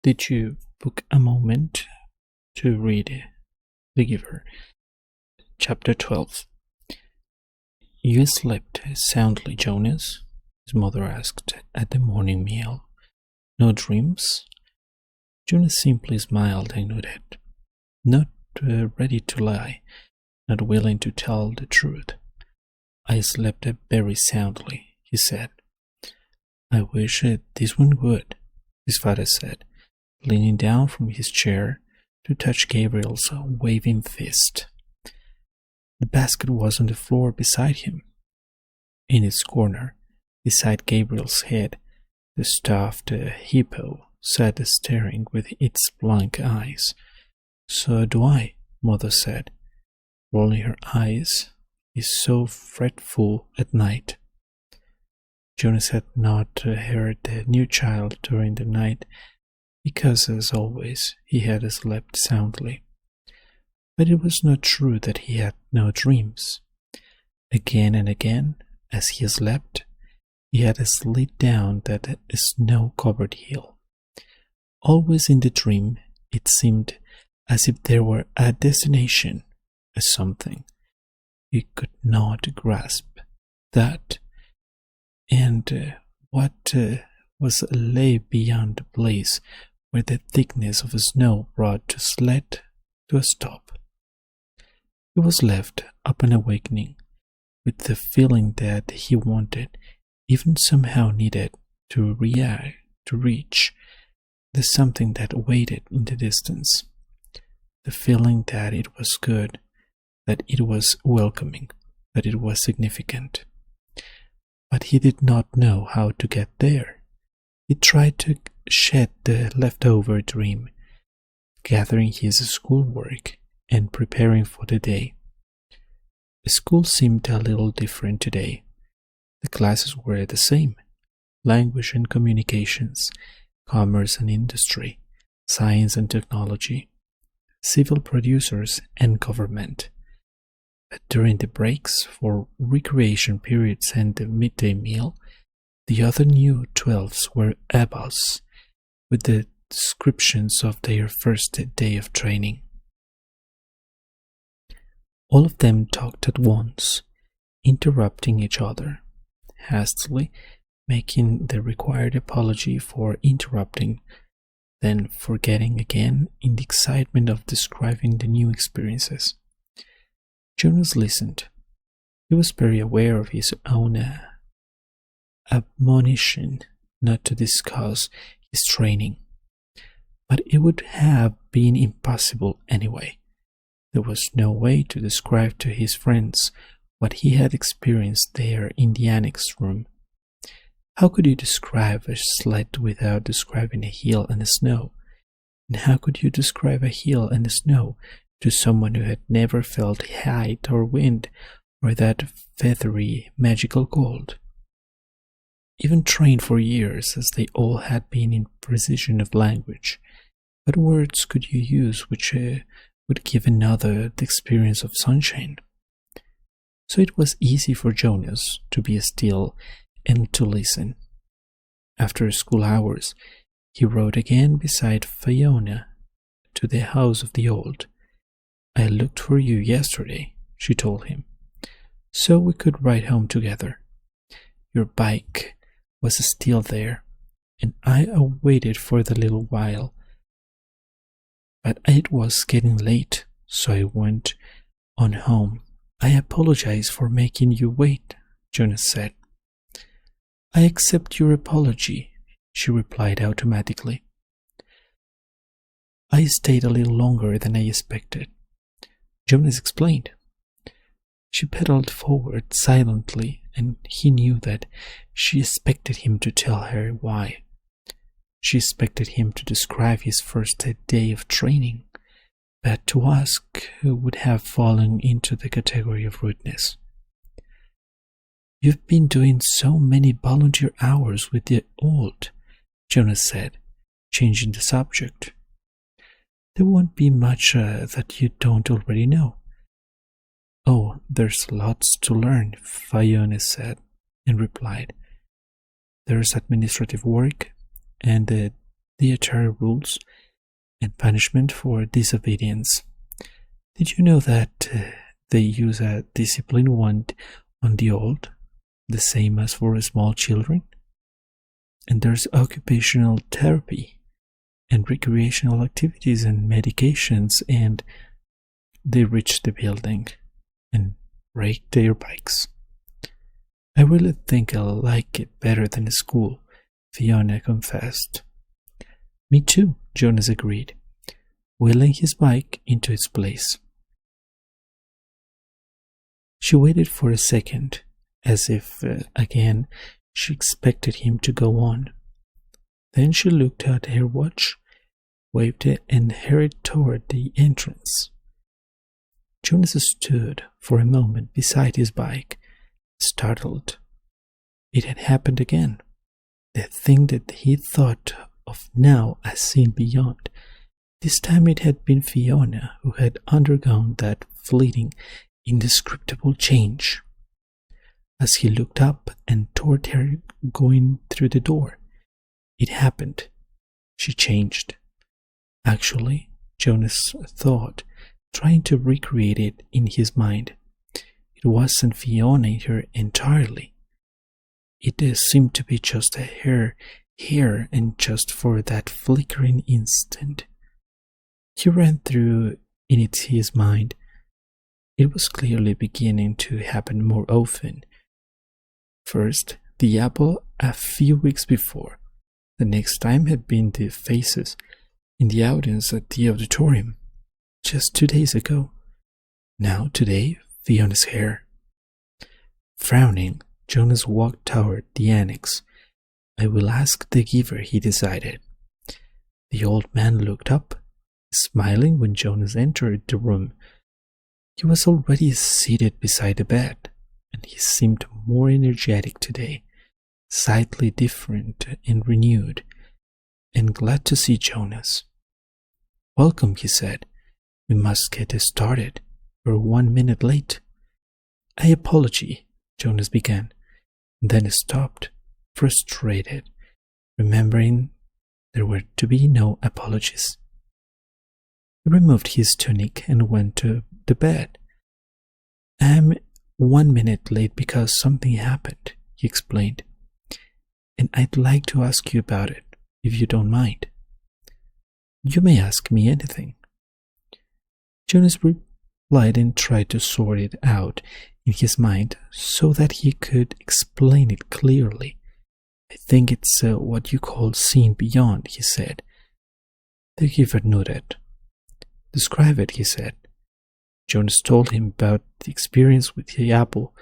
Did you book a moment to read The Giver? Chapter 12. You slept soundly, Jonas? His mother asked at the morning meal. No dreams? Jonas simply smiled and nodded, not ready to lie, not willing to tell the truth. I slept very soundly, he said. I wish this one would, his father said, leaning down from his chair to touch Gabriel's waving fist. The basket was on the floor beside him. In its corner, beside Gabriel's head, the stuffed hippo sat staring with its blank eyes. So do I, Mother said, rolling her eyes. He's so fretful at night. Jonas had not heard the new child during the night because, as always, he had slept soundly. But it was not true that he had no dreams. Again and again, as he slept, he had slid down that snow-covered hill. Always in the dream, it seemed as if there were a destination, a something. He could not grasp that, and what was lay beyond the place where the thickness of snow brought the sled to a stop. He was left upon awakening with the feeling that he wanted, even somehow needed, to reach the something that waited in the distance, the feeling that it was good, that it was welcoming, that it was significant. But he did not know how to get there. He tried to shed the leftover dream, gathering his schoolwork and preparing for the day. School seemed a little different today. The classes were the same: language and communications, commerce and industry, science and technology, civil producers and government. But during the breaks for recreation periods and the midday meal, the other new 12s were abuzz with the descriptions of their first day of training. All of them talked at once, interrupting each other, hastily making the required apology for interrupting, then forgetting again in the excitement of describing the new experiences. Jonas listened. He was very aware of his own admonition not to discuss his training, but it would have been impossible anyway. There was no way to describe to his friends what he had experienced there in the annex room. How could you describe a sled without describing a hill and snow? And how could you describe a hill and snow to someone who had never felt height or wind or that feathery, magical cold? Even trained for years as they all had been in precision of language, what words could you use which would give another the experience of sunshine? So it was easy for Jonas to be still and to listen. After school hours, he rode again beside Fiona to the house of the old. I looked for you yesterday, she told him, so we could ride home together. Your bike was still there, and I waited for the little while. But it was getting late, so I went on home. I apologize for making you wait, Jonas said. I accept your apology, she replied automatically. I stayed a little longer than I expected, Jonas explained. She pedaled forward silently, and he knew that she expected him to tell her why. She expected him to describe his first day of training, but to ask would have fallen into the category of rudeness. You've been doing so many volunteer hours with the old, Jonas said, changing the subject. There won't be much that you don't already know. Oh, there's lots to learn, Fiona said, and replied. There's administrative work, and dietary rules and punishment for disobedience. Did you know that they use a discipline wand on the old, the same as for small children? And there's occupational therapy and recreational activities and medications, and they reached the building and raked their bikes. I really think I like it better than school, Fiona confessed. Me too, Jonas agreed, wheeling his bike into its place. She waited for a second, as if, again, she expected him to go on. Then she looked at her watch, waved it, and hurried toward the entrance. Jonas stood for a moment beside his bike, startled. It had happened again. The thing that he thought of now as seen beyond. This time it had been Fiona who had undergone that fleeting, indescribable change. As he looked up and toward her going through the door, it happened. She changed. Actually, Jonas thought, trying to recreate it in his mind. It wasn't Fiona in her entirely. It seemed to be just a hair here and just for that flickering instant. He ran through in his mind. It was clearly beginning to happen more often. First, the apple a few weeks before. The next time had been the faces in the audience at the auditorium, just 2 days ago. Now, today, Fiona's hair. Frowning, Jonas walked toward the annex. I will ask the giver, he decided. The old man looked up, smiling when Jonas entered the room. He was already seated beside the bed, and he seemed more energetic today, slightly different and renewed, and glad to see Jonas. Welcome, he said. We must get started. We're 1 minute late. I apologize, Jonas began, then stopped, frustrated, remembering there were to be no apologies. He removed his tunic and went to the bed. I'm 1 minute late because something happened, he explained, and I'd like to ask you about it, if you don't mind. You may ask me anything. Jonas replied and tried to sort it out in his mind so that he could explain it clearly. I think it's what you call seeing beyond, he said. The giver nodded. Describe it, he said. Jonas told him about the experience with the apple,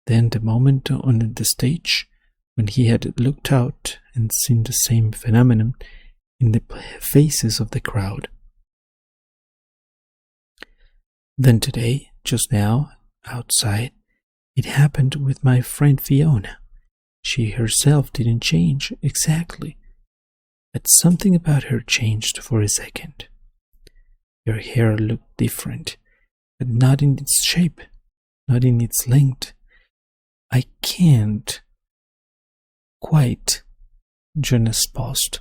then the moment on the stage when he had looked out and seen the same phenomenon in the faces of the crowd. Then today, just now, outside, it happened with my friend Fiona. She herself didn't change exactly, but something about her changed for a second. Her hair looked different, but not in its shape, not in its length. I can't quite. Jonas paused,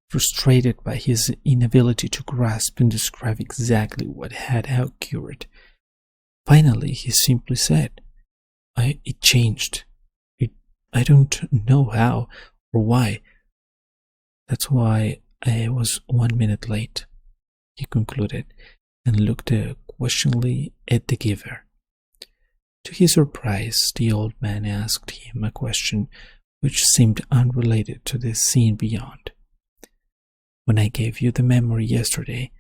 frustrated by his inability to grasp and describe exactly what had occurred. Finally, he simply said, It changed. I don't know how or why. That's why I was 1 minute late, he concluded, and looked questioningly at the giver. To his surprise, the old man asked him a question which seemed unrelated to the scene beyond. When I gave you the memory yesterday,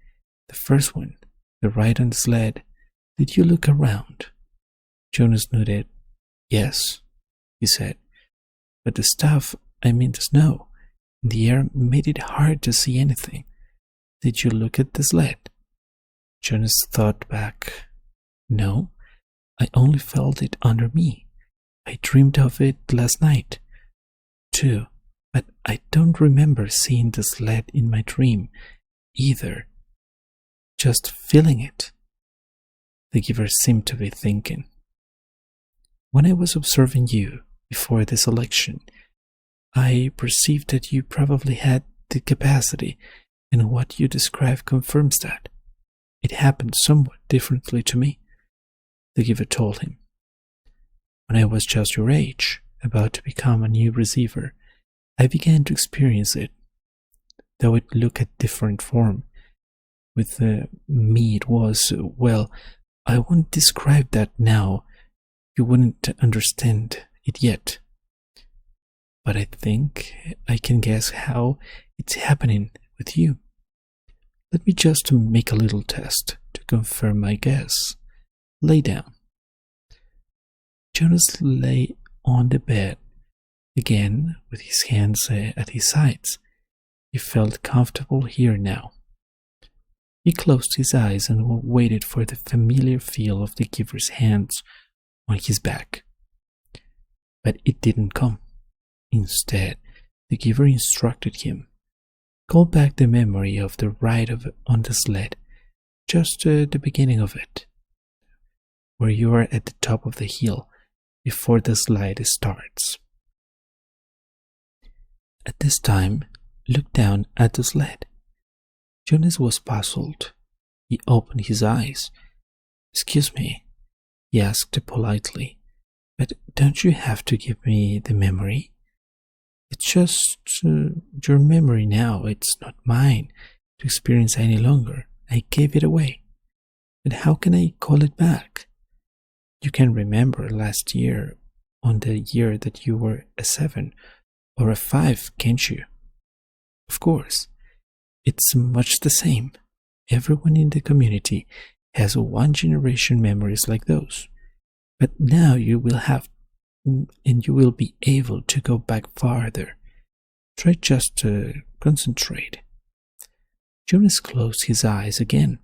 the first one, the ride on the sled, did you look around? Jonas nodded. Yes, he said, but the snow in the air made it hard to see anything. Did you look at the sled? Jonas thought back. No, I only felt it under me. I dreamed of it last night, too, but I don't remember seeing the sled in my dream either. Just feeling it. The giver seemed to be thinking. When I was observing you before this election, I perceived that you probably had unlimited capacity, and what you describe confirms that. It happened somewhat differently to me, the giver told him. When I was just your age, about to become a new receiver, I began to experience it, though it took a different form. With me it was, well, I won't describe that now. You wouldn't understand it yet. But I think I can guess how it's happening with you. Let me just make a little test to confirm my guess. Lay down. Jonas lay on the bed, again with his hands at his sides. He felt comfortable here now. He closed his eyes and waited for the familiar feel of the giver's hands on his back. But it didn't come. Instead, the giver instructed him. Call back the memory of the ride on the sled, just the beginning of it, where you are at the top of the hill before the slide starts. At this time, look down at the sled. Jonas was puzzled. He opened his eyes. Excuse me, he asked politely, but don't you have to give me the memory? It's just your memory now. It's not mine to experience any longer. I gave it away. But how can I call it back? You can remember last year on the year that you were a 7 or a 5, can't you? Of course. It's much the same. Everyone in the community has one generation memories like those. But now you will have, and you will be able to go back farther. Try just to concentrate. Jonas closed his eyes again.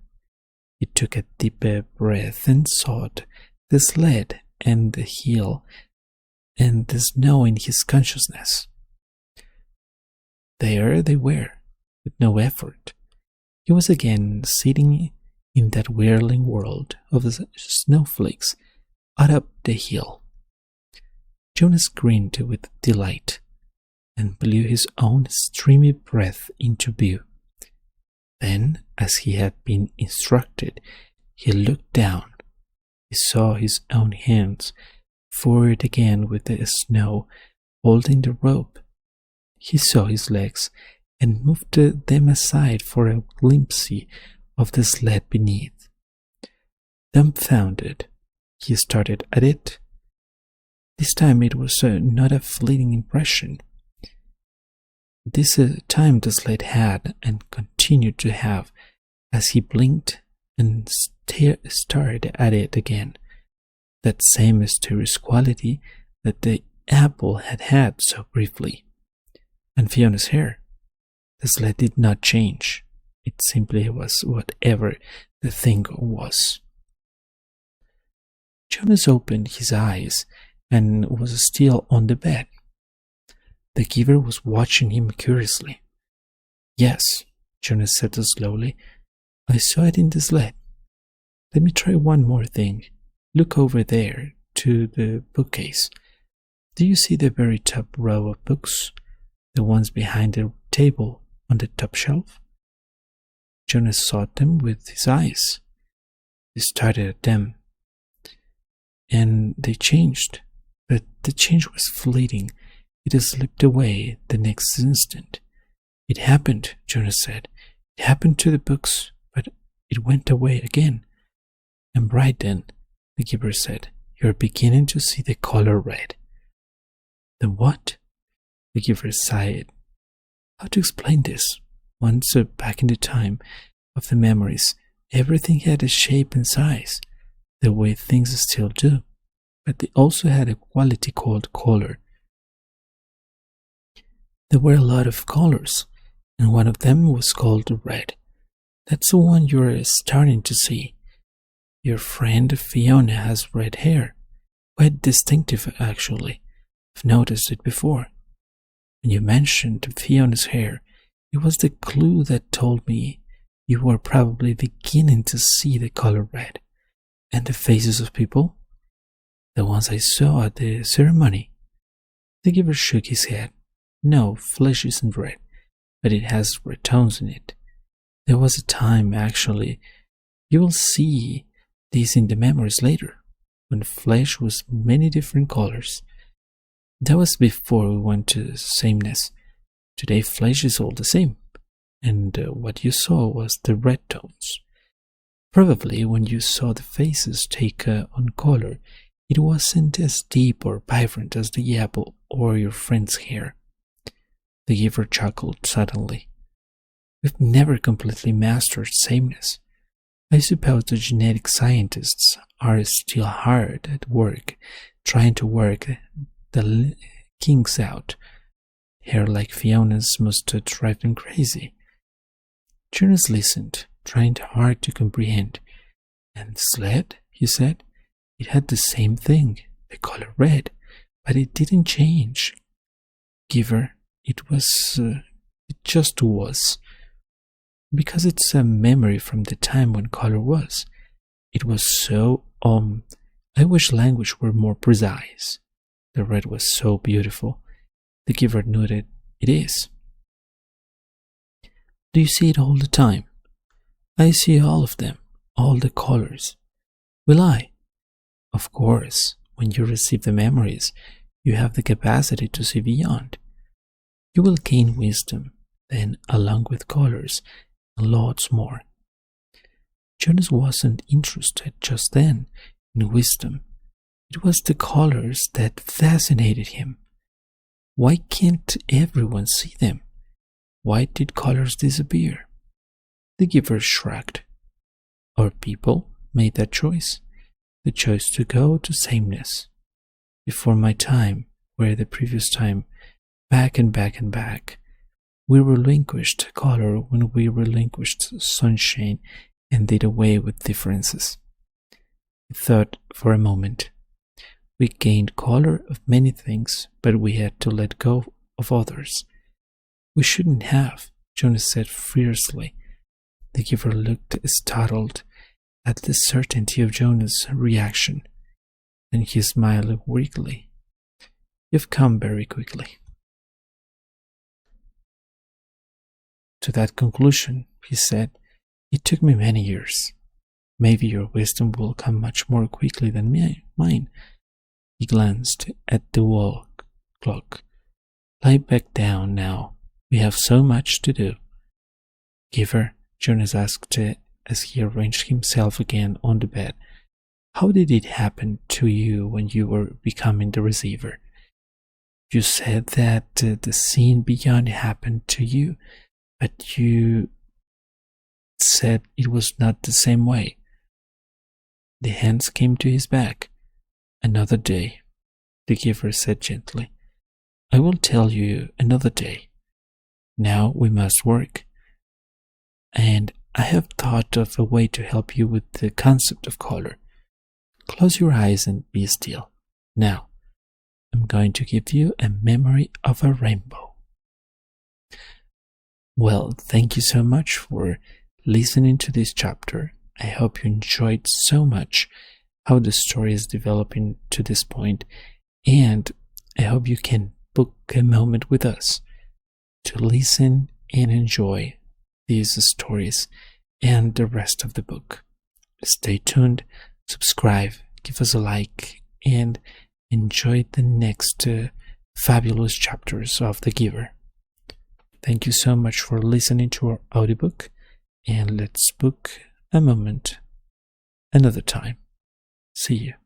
He took a deep breath and sought the sled and the hill and the snow in his consciousness. There they were. With no effort, he was again sitting in that whirling world of the snowflakes up the hill. Jonas grinned with delight and blew his own streamy breath into view. Then, as he had been instructed, he looked down. He saw his own hands forward again with the snow holding the rope. He saw his legs and moved them aside for a glimpse of the sled beneath. Dumbfounded, he started at it. This time it was not a fleeting impression. This time the sled had and continued to have, as he blinked and stared at it again, that same mysterious quality that the apple had had so briefly. And Fiona's hair. The sled did not change. It simply was whatever the thing was. Jonas opened his eyes and was still on the bed. The giver was watching him curiously. Yes, Jonas said slowly, I saw it in the sled. Let me try one more thing. Look over there to the bookcase. Do you see the very top row of books? The ones behind the table on the top shelf? Jonas sought them with his eyes. He stared at them, and they changed, but the change was fleeting. It slipped away the next instant. It happened, Jonas said. It happened to the books, but it went away again. And right then, the giver said, you're beginning to see the color red. The what? The giver sighed. How to explain this? Once back in the time of the memories, everything had a shape and size, the way things still do, but they also had a quality called color. There were a lot of colors, and one of them was called red. That's the one you're starting to see. Your friend Fiona has red hair, quite distinctive actually. I've noticed it before. When you mentioned Fiona's hair, it was the clue that told me you were probably beginning to see the color red. And the faces of people? The ones I saw at the ceremony? The giver shook his head. No, flesh isn't red. but it has red tones in it. There was a time, actually, you will see this in the memories later, when flesh was many different colors. That was before we went to sameness. Today flesh is all the same, and what you saw was the red tones. Probably when you saw the faces take on color, it wasn't as deep or vibrant as the apple or your friend's hair. The giver chuckled suddenly. We've never completely mastered sameness. I suppose the genetic scientists are still hard at work trying to work the kinks out. Hair like Fiona's must drive them crazy. Jonas listened, trying hard to comprehend. And the sled, he said, it had the same thing, the color red, but it didn't change. Giver, it just was. Because it's a memory from the time when color was. It was so, I wish language were more precise. The red was so beautiful. The giver nodded, it is. Do you see it all the time? I see all of them, all the colors. Will I? Of course, when you receive the memories, you have the capacity to see beyond. You will gain wisdom, then, along with colors, and lots more. Jonas wasn't interested just then in wisdom. It was the colors that fascinated him. Why can't everyone see them? Why did colors disappear? The giver shrugged. Our people made that choice, the choice to go to sameness. Before my time, where the previous time, back and back and back, we relinquished color when we relinquished sunshine and did away with differences. He thought for a moment. We gained color of many things, but we had to let go of others. We shouldn't have, Jonas said fiercely. The giver looked startled at the certainty of Jonas' reaction. Then he smiled weakly. You've come very quickly. To that conclusion, he said, it took me many years. Maybe your wisdom will come much more quickly than mine. He glanced at the wall clock. Lie back down now. We have so much to do. Giver, Jonas asked as he arranged himself again on the bed. How did it happen to you when you were becoming the receiver? You said that the scene beyond happened to you, but you said it was not the same way. The hands came to his back. Another day, the giver said gently. I will tell you another day. Now we must work. And I have thought of a way to help you with the concept of color. Close your eyes and be still. Now, I'm going to give you a memory of a rainbow. Well, thank you so much for listening to this chapter. I hope you enjoyed so much how the story is developing to this point, and I hope you can book a moment with us to listen and enjoy these stories and the rest of the book. Stay tuned, subscribe, give us a like, and enjoy the next fabulous chapters of The Giver. Thank you so much for listening to our audiobook, and let's book a moment another time. See you.